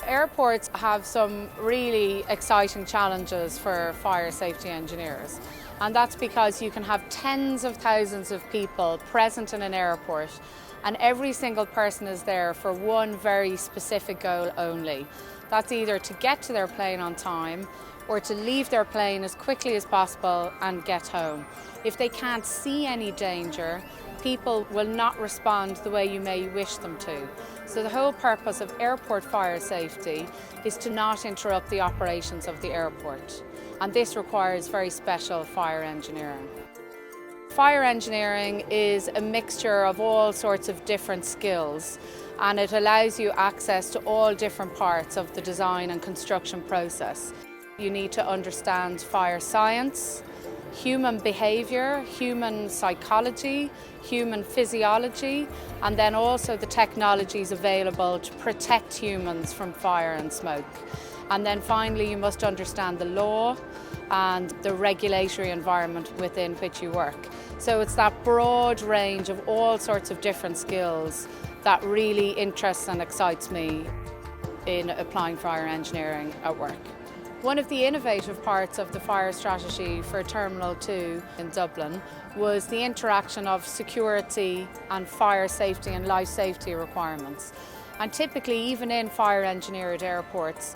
Airports have some really exciting challenges for fire safety engineers, and that's because you can have tens of thousands of people present in an airport, and every single person is there for one very specific goal only. That's either to get to their plane on time or to leave their plane as quickly as possible and get home. If they can't see any danger, people will not respond the way you may wish them to. So the whole purpose of airport fire safety is to not interrupt the operations of the airport. And this requires very special fire engineering. Fire engineering is a mixture of all sorts of different skills, and it allows you access to all different parts of the design and construction process. You need to understand fire science, human behaviour, human psychology, human physiology, and then also the technologies available to protect humans from fire and smoke. And then finally, you must understand the law and the regulatory environment within which you work. So it's that broad range of all sorts of different skills that really interests and excites me in applying fire engineering at work. One of the innovative parts of the fire strategy for Terminal 2 in Dublin was the interaction of security and fire safety and life safety requirements. And typically, even in fire engineered airports,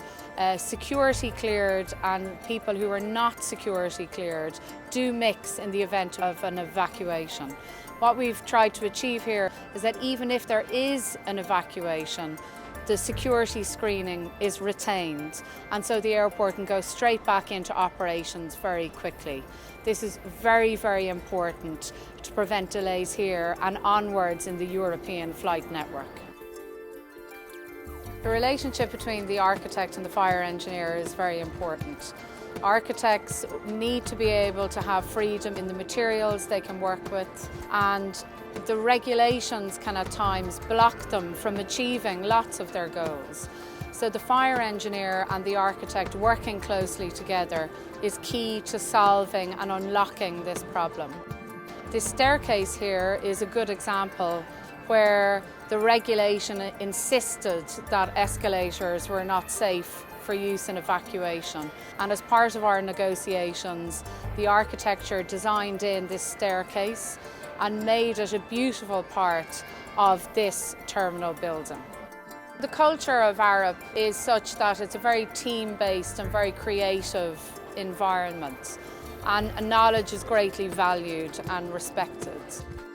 security cleared and people who are not security cleared do mix in the event of an evacuation. What we've tried to achieve here is that even if there is an evacuation, the security screening is retained, and so the airport can go straight back into operations very quickly. This is very, very important to prevent delays here and onwards in the European flight network. The relationship between the architect and the fire engineer is very important. Architects need to be able to have freedom in the materials they can work with, and the regulations can at times block them from achieving lots of their goals. So the fire engineer and the architect working closely together is key to solving and unlocking this problem. This staircase here is a good example where the regulation insisted that escalators were not safe for use in evacuation. And as part of our negotiations, the architecture designed in this staircase and made it a beautiful part of this terminal building. The culture of Arup is such that it's a very team-based and very creative environment, and knowledge is greatly valued and respected.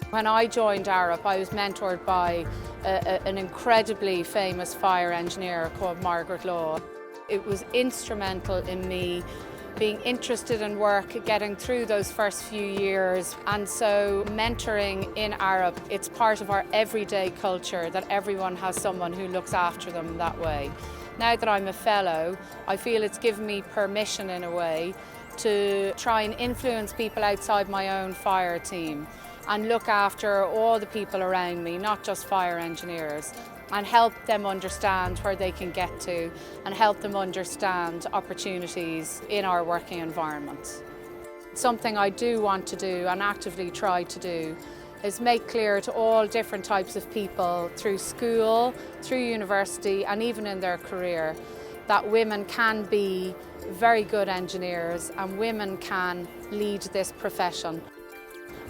When I joined Arup, I was mentored by an incredibly famous fire engineer called Margaret Law. It was instrumental in me being interested in work, getting through those first few years. And so mentoring in Arup, it's part of our everyday culture that everyone has someone who looks after them that way. Now that I'm a fellow, I feel it's given me permission in a way to try and influence people outside my own fire team and look after all the people around me, not just fire engineers, and help them understand where they can get to and help them understand opportunities in our working environment. Something I do want to do and actively try to do is make clear to all different types of people through school, through university and even in their career that women can be very good engineers and women can lead this profession.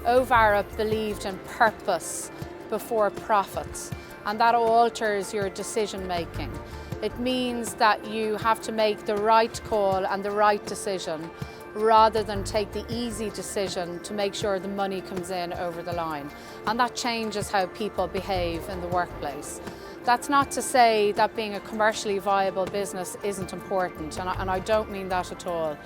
Arup believed in purpose before profit, and that alters your decision making. It means that you have to make the right call and the right decision rather than take the easy decision to make sure the money comes in over the line. And that changes how people behave in the workplace. That's not to say that being a commercially viable business isn't important, and I don't mean that at all.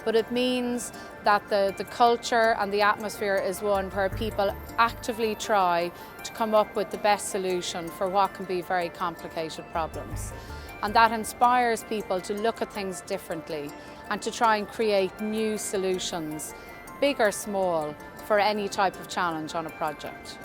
But it means that the culture and the atmosphere is one where people actively try to come up with the best solution for what can be very complicated problems. And that inspires people to look at things differently and to try and create new solutions, big or small, for any type of challenge on a project.